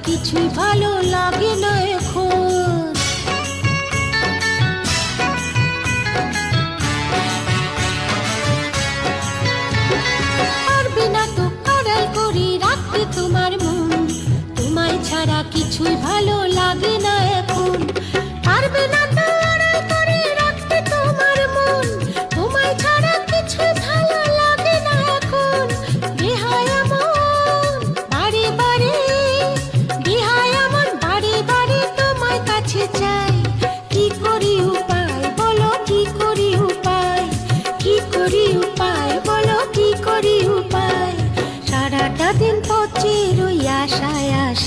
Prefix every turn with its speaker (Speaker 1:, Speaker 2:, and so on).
Speaker 1: কিছুই ভালো লাগে না এখন। পারবে না তো আড়াল করে রাখতে তোমার মন, তোমায় ছাড়া কিছুই ভালো লাগে না এখন। পারবে না তো আড়াল করে রাখতে তোমার মন, তোমায় ছাড়া কিছুই ভালো লাগে না এখন। বেহায়া মন বারে বারে, বেহায়া মন বারে বারে তোমায় কাছে চাই। কি করি উপায় বলো, কি করি উপায়, কি করি উপায় বলো, কি করি উপায়। সারাটা দিন পচে রই আশায় আশায়।